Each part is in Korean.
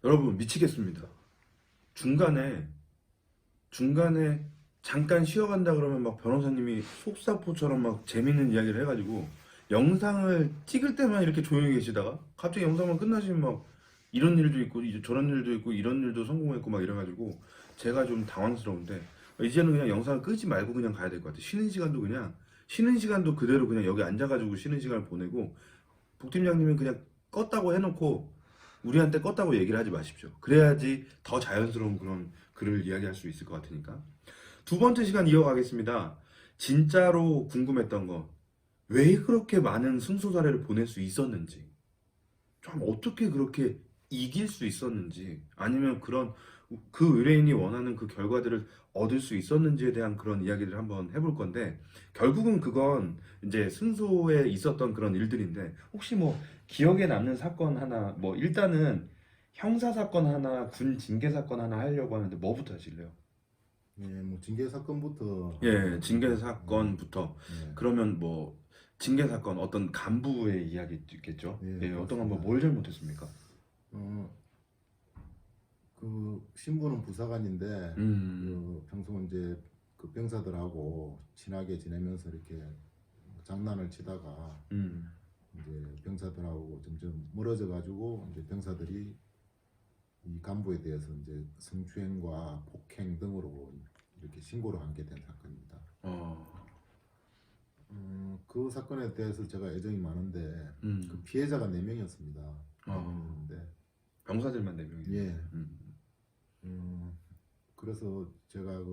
여러분 미치겠습니다. 중간에 중간에 잠깐 쉬어간다 그러면 막 변호사님이 속사포처럼 막 재밌는 이야기를 해가지고 영상을 찍을 때만 이렇게 조용히 계시다가 갑자기 영상만 끝나시면 막 이런 일도 있고 이제 저런 일도 있고 이런 일도 성공했고 막 이래가지고 제가 좀 당황스러운데 이제는 그냥 영상을 끄지 말고 그냥 가야 될 것 같아요. 쉬는 시간도 그대로 그냥 여기 앉아가지고 쉬는 시간을 보내고 복팀장님은 그냥 껐다고 해놓고 우리한테 껐다고 얘기를 하지 마십시오. 그래야지 더 자연스러운 그런 글을 이야기할 수 있을 것 같으니까. 두 번째 시간 이어가겠습니다. 진짜로 궁금했던 거. 왜 그렇게 많은 승소 사례를 보낼 수 있었는지. 좀 어떻게 그렇게 이길 수 있었는지. 아니면 그 의뢰인이 원하는 그 결과들을 얻을 수 있었는지에 대한 그런 이야기를 한번 해볼 건데, 결국은 그건 이제 승소에 있었던 그런 일들인데, 혹시 뭐 기억에 남는 사건 하나, 뭐 일단은 형사 사건 하나, 군 징계 사건 하나 하려고 하는데 뭐부터 하실래요? 예, 뭐 징계 사건부터 하도록 예, 징계 하겠습니다. 사건부터. 예, 그러면 뭐 징계 사건 어떤 간부의 이야기 있겠죠? 예, 예, 어떤 간부 그렇습니다. 뭘 잘못했습니까? 어, 그 신부는 부사관인데 음, 그 평소 이제 그 병사들하고 친하게 지내면서 이렇게 장난을 치다가 음, 이제 병사들하고 점점 멀어져 가지고 이제 병사들이 이 간부에 대해서 이제 성추행과 폭행 등으로 이렇게 신고를 하게 된 사건입니다. 어, 그 사건에 대해서 제가 애정이 많은데 그 음, 피해자가 4명이었습니다. 어, 4명이었는데 병사들만 4명이네요. 예, 음, 그래서 제가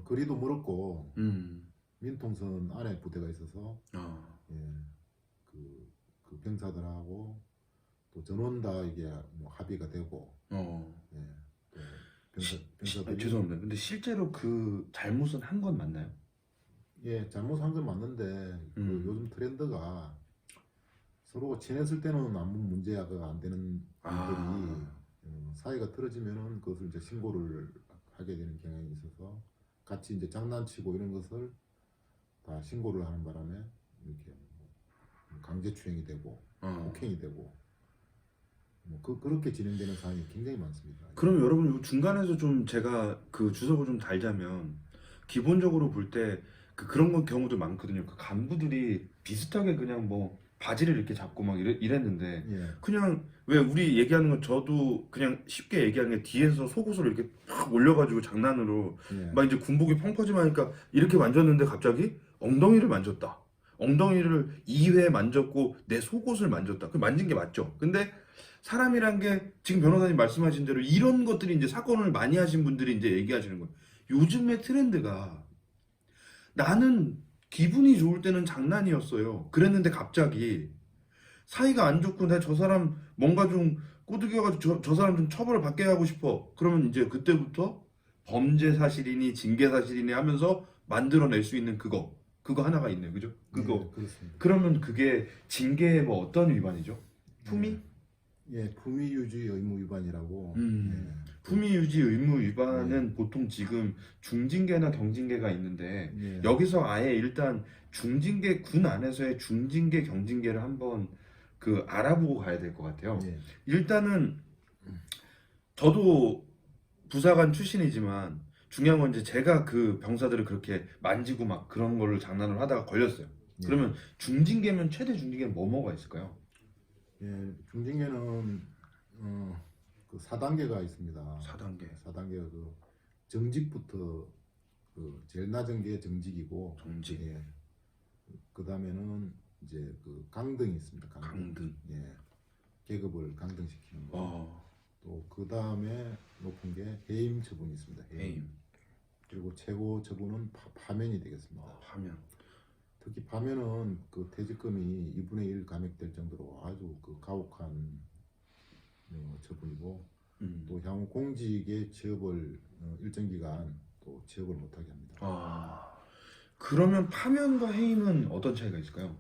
거리도 멀었고 음, 민통선 안에 부대가 있어서 어, 예, 그, 그 병사들하고 또 전원 다 이게 뭐 합의가 되고 어. 예, 또 병사들이 죄송합니다. 근데 실제로 그 잘못은 한 건 맞나요? 예, 잘못한 건 맞는데 그 음, 요즘 트렌드가 서로 친했을 때는 아무 문제가 안 되는 일들이 아, 사이가 틀어지면은 그것을 이제 신고를 하게 되는 경향이 있어서 같이 이제 장난치고 이런 것을 다 신고를 하는 바람에 이렇게 뭐 강제추행이 되고 어. 폭행이 되고 뭐 그렇게 진행되는 사안이 굉장히 많습니다. 예. 그럼 여러분 요 중간에서 좀 제가 그 주석을 좀 달자면 기본적으로 볼 때 그런 건 경우도 많거든요. 그 간부들이 비슷하게 그냥 뭐 바지를 이렇게 잡고 막 이랬는데 예, 그냥 왜 우리 얘기하는 건 저도 그냥 쉽게 얘기하는 게 뒤에서 속옷을 이렇게 팍 올려가지고 장난으로 예, 막 이제 군복이 펑퍼짐하니까 이렇게 만졌는데 갑자기 엉덩이를 만졌다. 엉덩이를 2회 만졌고 내 속옷을 만졌다. 그 만진 게 맞죠? 근데 사람이란 게 지금 변호사님 말씀하신 대로 이런 것들이 이제 사건을 많이 하신 분들이 이제 얘기하시는 거예요. 요즘의 트렌드가 나는 기분이 좋을 때는 장난이었어요. 그랬는데 갑자기 사이가 안 좋고 나 저 사람 뭔가 좀 꼬드겨가지고 저 사람 좀 처벌을 받게 하고 싶어. 그러면 이제 그때부터 범죄 사실이니 징계 사실이니 하면서 만들어낼 수 있는 그거 하나가 있네요. 그죠? 예, 그거. 그렇습니다. 그러면 그게 징계의 뭐 어떤 위반이죠? 예, 품위? 예, 품위유지 의무 위반이라고 예, 품위 유지 의무 예, 위반은 보통 지금 중징계나 경징계가 있는데 예, 여기서 아예 일단 중징계 군 안에서의 중징계 경징계를 한번 그 알아보고 가야 될 것 같아요. 예, 일단은 저도 부사관 출신이지만 중요한 건 이제 제가 그 병사들을 그렇게 만지고 막 그런 거를 장난을 하다가 걸렸어요. 예, 그러면 중징계면 최대 중징계는 뭐가 있을까요? 예, 중징계는 그 4단계가 있습니다. 4단계 4단계가 그 정직부터 그 제일 낮은 게 정직이고, 정직, 예, 그 다음에는 이제 그 강등이 있습니다. 강등, 강등, 예, 계급을 강등시키는 거. 어, 또 그 다음에 높은 게 해임 처분이 있습니다. 해임. 해임, 그리고 최고 처분은 파면이 되겠습니다. 파면. 특히 파면은 그 퇴직금이 2분의 1 감액될 정도로 아주 그 가혹한 처분이고 음. 또 향후 공직에 취업을 일정 기간 또 취업을 못하게 합니다. 아, 그러면 파면과 해임은 어떤 차이가 있을까요?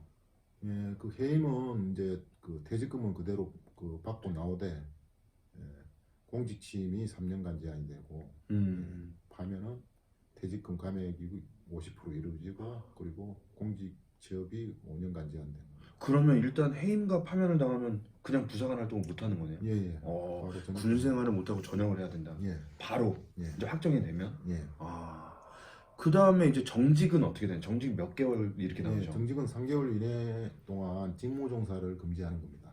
예, 그 해임은 이제 그 퇴직금은 그대로 그 받고 나오되 예, 공직 취임이 3년간 제한이 되고 예, 음, 파면은 퇴직금 감액이 50% 이루어지고 그리고 공직 취업이 5년간 제한됩니다. 그러면 일단 해임과 파면을 당하면 그냥 부사관 활동을 못 하는 거네요. 예예. 어, 바로 전역. 군 생활을 못 하고 전역을 해야 된다. 예. 바로 예. 이제 확정이 되면. 예. 아, 그 다음에 이제 정직은 어떻게 되나요? 정직 몇 개월 이렇게 예. 나오죠? 정직은 3개월 이내 동안 직무 종사를 금지하는 겁니다.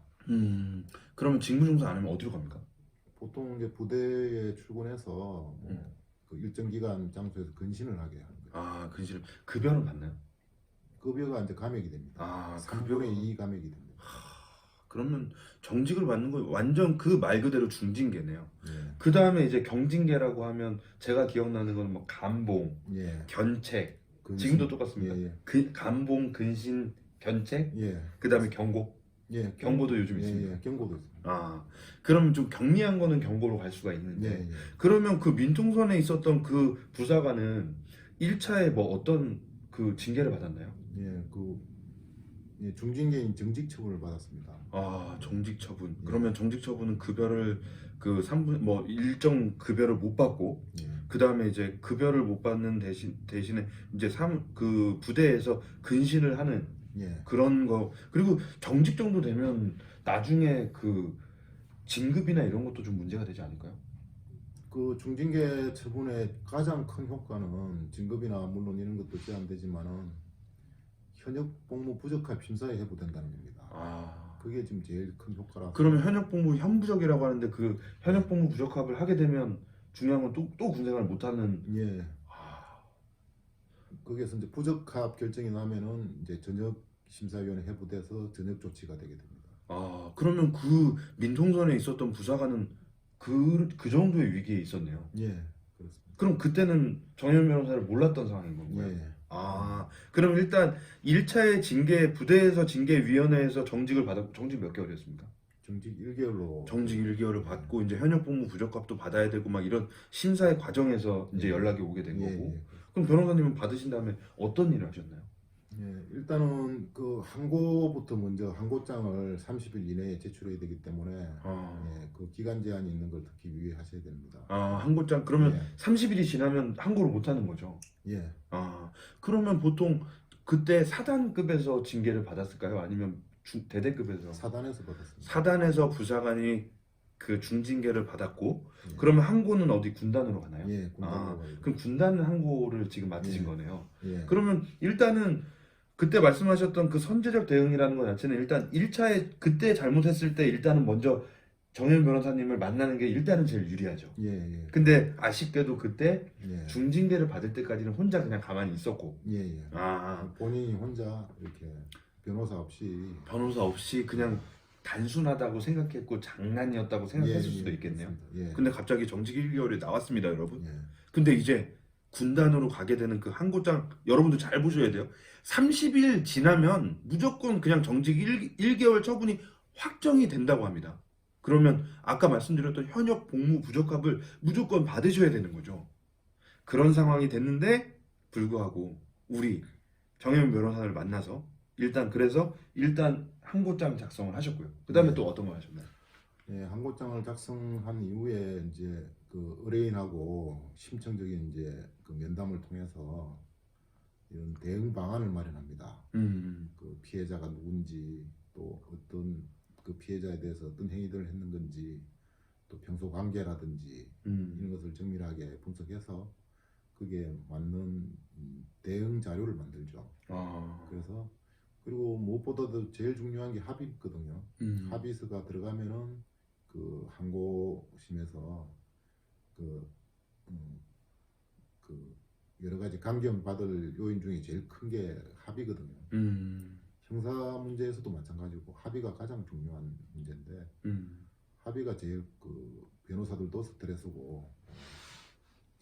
그러면 직무종사 안 하면 어디로 갑니까? 보통 이제 부대에 출근해서 뭐 음. 그 일정 기간 장소에서 근신을 하게 하는 거예요. 아, 근실 급여는 받나요? 급여가 이제 감액이 됩니다. 아, 3분의 2 감액이 됩니다. 그러면 정직을 받는 거 완전 그 말 그대로 중징계네요. 예. 그 다음에 이제 경징계라고 하면 제가 기억나는 건 뭐 감봉, 예. 견책, 근신. 지금도 똑같습니다. 예. 그 감봉, 근신, 견책, 예. 그 다음에 경고, 예. 경고도 요즘 예. 있습니다. 예. 경고도 있습니다. 아, 그러면 좀 경미한 거는 경고로 갈 수가 있는데, 예. 예. 그러면 그 민통선에 있었던 그 부사관은 1차에 뭐 어떤 그 징계를 받았나요? 예. 중징계인 정직 처분을 받았습니다. 아, 정직 처분. 예. 그러면 정직 처분은 급여를 그 3분 뭐 일정 급여를 못 받고 예. 그 다음에 이제 급여를 못 받는 대신에 이제 그 부대에서 근신을 하는 예. 그런 거. 그리고 정직 정도 되면 나중에 그 진급이나 이런 것도 좀 문제가 되지 않을까요? 그 중징계 처분의 가장 큰 효과는 진급이나 물론 이런 것도 제한되지만은 현역 복무 부적합 심사에 해부된다는 겁니다. 아, 그게 지금 제일 큰 효과라. 그러면 현역 복무 현부적이라고 하는데 그 현역 복무 부적합을 하게 되면 중요한 건 또 군생활을 못 하는. 예. 아, 거기에서 이제 부적합 결정이 나면은 이제 전역 심사위원회 해부돼서 전역 조치가 되게 됩니다. 아, 그러면 그 민통선에 있었던 부사관은 그 정도의 위기에 있었네요. 예. 그렇습니다. 그럼 그때는 정현 변호사를 몰랐던 상황인 건가요? 예. 아, 그럼 일단 1차의 징계, 부대에서 징계위원회에서 정직을 받았고, 정직 몇 개월이었습니까? 정직 1개월로 정직 1개월을 받고, 이제 현역 복무 부적합도 받아야 되고, 막 이런 심사의 과정에서 이제 예. 연락이 오게 된 예, 거고. 예. 그럼 변호사님은 받으신 다음에 어떤 일을 하셨나요? 예, 일단은 그 항고부터 먼저 항고장을 30일 이내에 제출해야 되기 때문에 아, 예, 그 기간 제한이 있는 걸 특히 유의하셔야 됩니다. 아, 항고장, 그러면 예. 30일이 지나면 항고를 못 하는 거죠? 예, 아, 그러면 보통 그때 사단급에서 징계를 받았을까요? 아니면 대대급에서? 사단에서 받았습니다. 사단에서 부사관이 그 중징계를 받았고, 예. 그러면 항고는 어디 군단으로 가나요? 예, 군단으로 아, 가요. 그럼 군단 항고를 지금 맡으신 예. 거네요. 예, 그러면 일단은 그때 말씀하셨던 그 선제적 대응이라는 것 자체는 일단 1차에 그때 잘못했을 때 일단은 먼저 정현 변호사님을 만나는 게 일단은 제일 유리하죠. 예, 예, 근데 아쉽게도 그때 예, 중징계를 받을 때까지는 혼자 그냥 가만히 있었고, 예, 예. 아, 본인이 혼자 이렇게 변호사 없이 변호사 없이 그냥 단순하다고 생각했고 장난이었다고 생각했을 예, 수도 예, 있겠네요. 그렇습니다. 예, 근데 갑자기 정직 1개월이 나왔습니다, 여러분. 예, 근데 이제 군단으로 가게 되는 그 항고장 여러분들 잘 보셔야 돼요. 30일 지나면 무조건 그냥 정직 1개월 처분이 확정이 된다고 합니다. 그러면 아까 말씀드렸던 현역 복무 부적합을 무조건 받으셔야 되는 거죠. 그런 상황이 됐는데 불구하고 우리 정현 변호사를 만나서 그래서 일단 항고장 작성을 하셨고요. 그다음에 네. 또 어떤 거 하셨나요? 예, 항고장을 작성한 이후에 이제 그 의뢰인하고 심층적인 이제 그 면담을 통해서 이런 대응 방안을 마련합니다. 그 피해자가 누군지 또 어떤 그 피해자에 대해서 어떤 행위들을 했는 건지 또 평소 관계라든지 이런 것을 정밀하게 분석해서 그게 맞는 대응 자료를 만들죠. 아, 그래서 그리고 무엇보다도 제일 중요한 게 합의거든요. 합의서가 들어가면은 그 항고심에서 그, 그 여러 가지 감경받을 요인 중에 제일 큰 게 합의거든요. 형사 문제에서도 마찬가지고 합의가 가장 중요한 문제인데 합의가 제일 그 변호사들도 스트레스고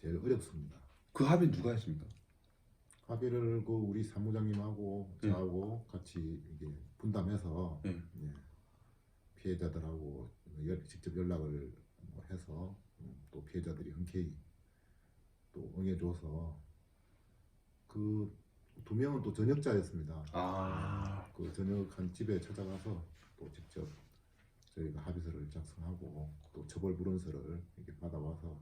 제일 어렵습니다. 그 합의 누가 했습니까? 합의를 그 우리 사무장님하고 예. 저하고 같이 이게 분담해서 예. 예, 피해자들하고 직접 연락을 해서 또 피해자들이 흔쾌히 또 응해줘서 그 2명은 또 전역자였습니다. 아, 그 전역한 집에 찾아가서 또 직접 저희가 합의서를 작성하고 또 처벌 불원서를 이렇게 받아와서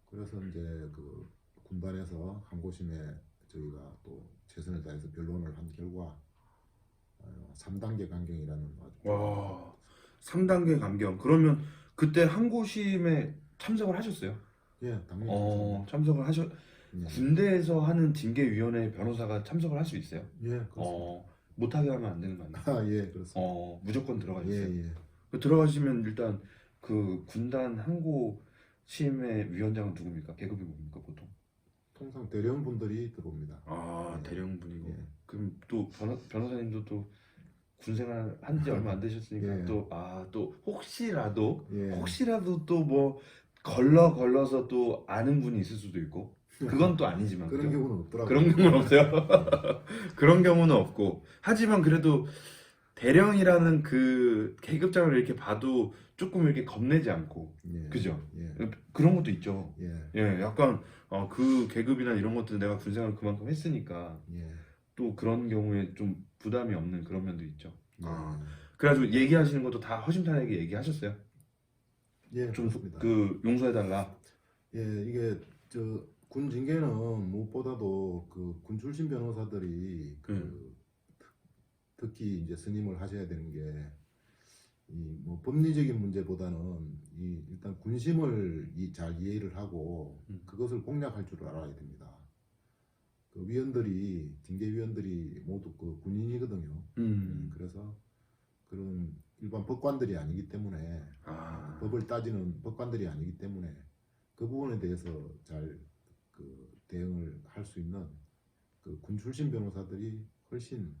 그래서 이제 그 군단에서 항고심에 저희가 또 최선을 다해서 변론을 한 결과 3단계 강경이라는 아주 와, 3단계 감경. 그러면 그때 항고심에 참석을 하셨어요? 예, 당연히 참석을 하셨. 예, 군대에서 하는 징계위원회 변호사가 참석을 할 수 있어요? 예, 그렇습니다. 못하게 하면 안 되는 거 아니에요? 예, 그렇습니다. 무조건 들어가 예, 있어요. 예. 들어가시면 일단 그 군단 항고심의 위원장은 누굽니까? 계급이 뭡니까 보통? 통상 대령분들이 들어옵니다. 예. 대령분이고. 예. 그럼 또 변호사님도 또 군생활 한 지 얼마 안 되셨으니까 예. 또 혹시라도 예. 또 뭐 걸러서 또 아는 분이 있을 수도 있고 그건 또 아니지만 그런 그죠? 경우는 없더라고요. 그런 경우는 없어요. 그런 경우는 없고 하지만 그래도 대령이라는 그 계급장을 이렇게 봐도 조금 이렇게 겁내지 않고 예. 그죠? 예. 그런 것도 있죠. 예. 예, 약간 그 계급이나 이런 것들 내가 군생활 그만큼 했으니까 예. 또 그런 경우에 좀 부담이 없는 그런 면도 있죠. 예. 그래가지고 얘기하시는 것도 다 허심탄회하게 얘기하셨어요? 예, 좀 그렇습니다. 그 용서해달라. 예, 이게 군 징계는 무엇보다도 그 군 출신 변호사들이 특히 이제 선임을 하셔야 되는 게 이 뭐 법리적인 문제보다는 이 일단 군심을 잘 이해를 하고 그것을 공략할 줄 알아야 됩니다. 그 위원들이 징계위원들이 모두 그 군인이거든요. 그래서 그런 일반 법관들이 아니기 때문에 법을 따지는 법관들이 아니기 때문에 그 부분에 대해서 잘 그 대응을 할 수 있는 그 군 출신 변호사들이 훨씬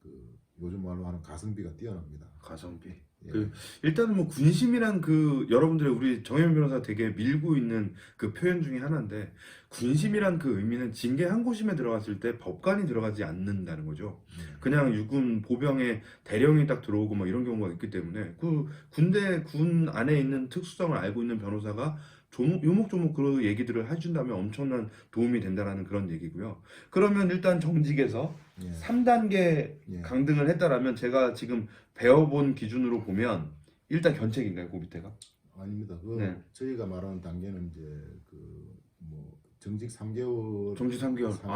그 요즘 말로 하는 가성비가 뛰어납니다. 가성비. 예. 일단은 뭐 군심이란 그 여러분들의 우리 정혜민 변호사 되게 밀고 있는 그 표현 중에 하나인데 군심이란 그 의미는 징계 항고심에 들어갔을 때 법관이 들어가지 않는다는 거죠. 그냥 육군 보병의 대령이 딱 들어오고 뭐 이런 경우가 있기 때문에 그 군 안에 있는 특수성을 알고 있는 변호사가 요목조목 그 얘기들을 해준다면 엄청난 도움이 된다라는 그런 얘기고요. 그러면 일단 정직에서 예. 3단계 예. 강등을 했다라면 제가 지금 배워본 기준으로 보면 일단 견책인가요, 그 밑에가? 아닙니다. 네. 저희가 말하는 단계는 이제 그 뭐 정직 3개월, 정직 3개월. 3개월,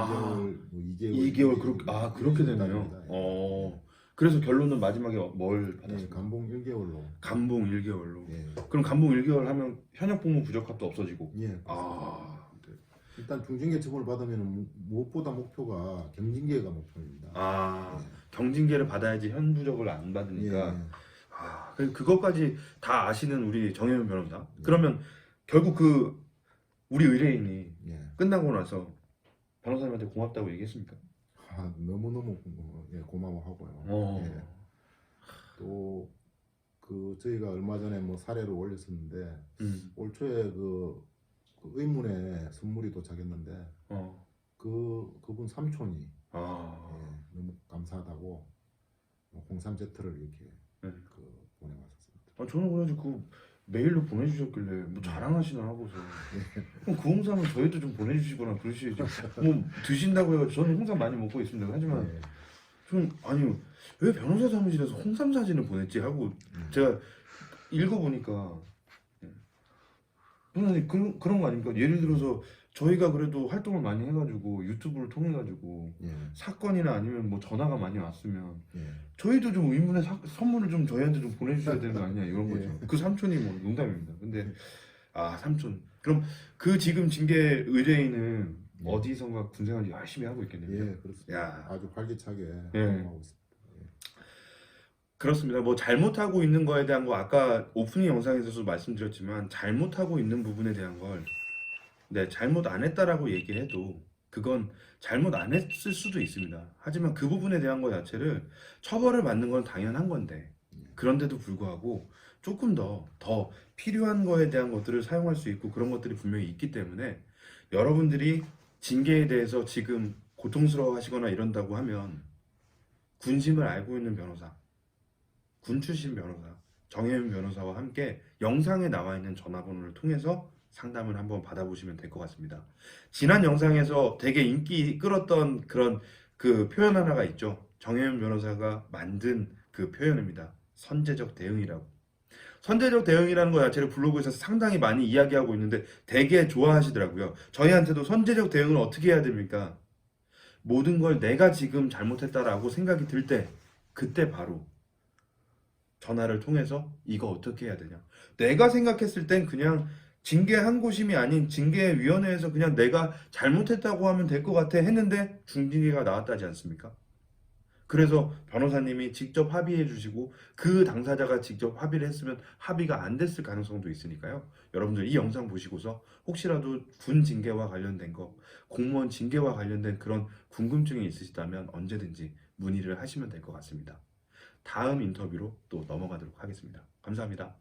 뭐 2개월 그렇게 되네요. 단계입니다. 그래서 결론은 마지막에 뭘 예, 받았습니까? 감봉 1개월로. 감봉 1개월로. 예. 그럼 감봉 1개월 하면 현역 복무 부적합도 없어지고. 예. 네. 일단 중징계 처분을 받으면 무엇보다 목표가 경징계가 목표입니다. 예. 경징계를 받아야지 현부적을 안 받으니까. 예. 그래서 그것까지 다 아시는 우리 정혜민 변호사. 그러면 결국 그 우리 의뢰인이 예. 끝나고 나서 변호사님한테 고맙다고 얘기했습니까? 너무너무 고마워하고요. 예. 또 그 저희가 얼마 전에 뭐 사례를 올렸었는데 올 초에 그 의문에 선물이 도착했는데 그분 삼촌이 예, 너무 감사하다고 홍삼 세트를 이렇게 그 보내왔었습니다. 저는 그래가지고 그 메일로 보내주셨길래 뭐 자랑하시나 하고서 그럼 그 홍삼은 저희도 좀 보내주시거나 그러셔야지. 뭐 드신다고 해가지고 저는 홍삼 많이 먹고 있습니다. 하지만 예. 좀 아니 왜 변호사 사무실에서 홍삼 사진을 보냈지 하고 제가 읽어보니까 변호사님 그런 거 아닙니까? 예를 들어서 저희가 그래도 활동을 많이 해가지고 유튜브를 통해 가지고 예. 사건이나 아니면 뭐 전화가 많이 왔으면 예. 저희도 좀 의문의 선물을 좀 저희한테 좀 보내주셔야 되는 거 아니냐 이런 거죠. 예. 그 삼촌이 뭐 농담입니다. 근데 삼촌 그럼 그 지금 징계 의뢰인은 예. 어디선가 군생활 열심히 하고 있겠네요. 예, 그렇습니다. 야. 아주 활기차게 예. 활동하고 있습니다. 그렇습니다. 뭐 잘못하고 있는 거에 대한 거 아까 오프닝 영상에서도 말씀드렸지만 잘못하고 있는 부분에 대한 걸 잘못 안 했다라고 얘기해도 그건 잘못 안 했을 수도 있습니다. 하지만 그 부분에 대한 거 자체를 처벌을 받는 건 당연한 건데 그런데도 불구하고 조금 더 필요한 거에 대한 것들을 사용할 수 있고 그런 것들이 분명히 있기 때문에 여러분들이 징계에 대해서 지금 고통스러워 하시거나 이런다고 하면 군심을 알고 있는 변호사 군 출신 변호사 정혜민 변호사와 함께 영상에 나와 있는 전화번호를 통해서 상담을 한번 받아보시면 될 것 같습니다. 지난 영상에서 되게 인기 끌었던 그런 그 표현 하나가 있죠. 정혜민 변호사가 만든 그 표현입니다. 선제적 대응이라고. 선제적 대응이라는 것 자체를 블로그에서 상당히 많이 이야기하고 있는데 되게 좋아하시더라고요. 저희한테도 선제적 대응을 어떻게 해야 됩니까? 모든 걸 내가 지금 잘못했다라고 생각이 들 때 그때 바로 전화를 통해서 이거 어떻게 해야 되냐. 내가 생각했을 땐 그냥 징계 항고심이 아닌 징계위원회에서 그냥 내가 잘못했다고 하면 될 것 같아 했는데 중징계가 나왔다지 않습니까? 그래서 변호사님이 직접 합의해 주시고 그 당사자가 직접 합의를 했으면 합의가 안 됐을 가능성도 있으니까요. 여러분들 이 영상 보시고서 혹시라도 군 징계와 관련된 거, 공무원 징계와 관련된 그런 궁금증이 있으시다면 언제든지 문의를 하시면 될 것 같습니다. 다음 인터뷰로 또 넘어가도록 하겠습니다. 감사합니다.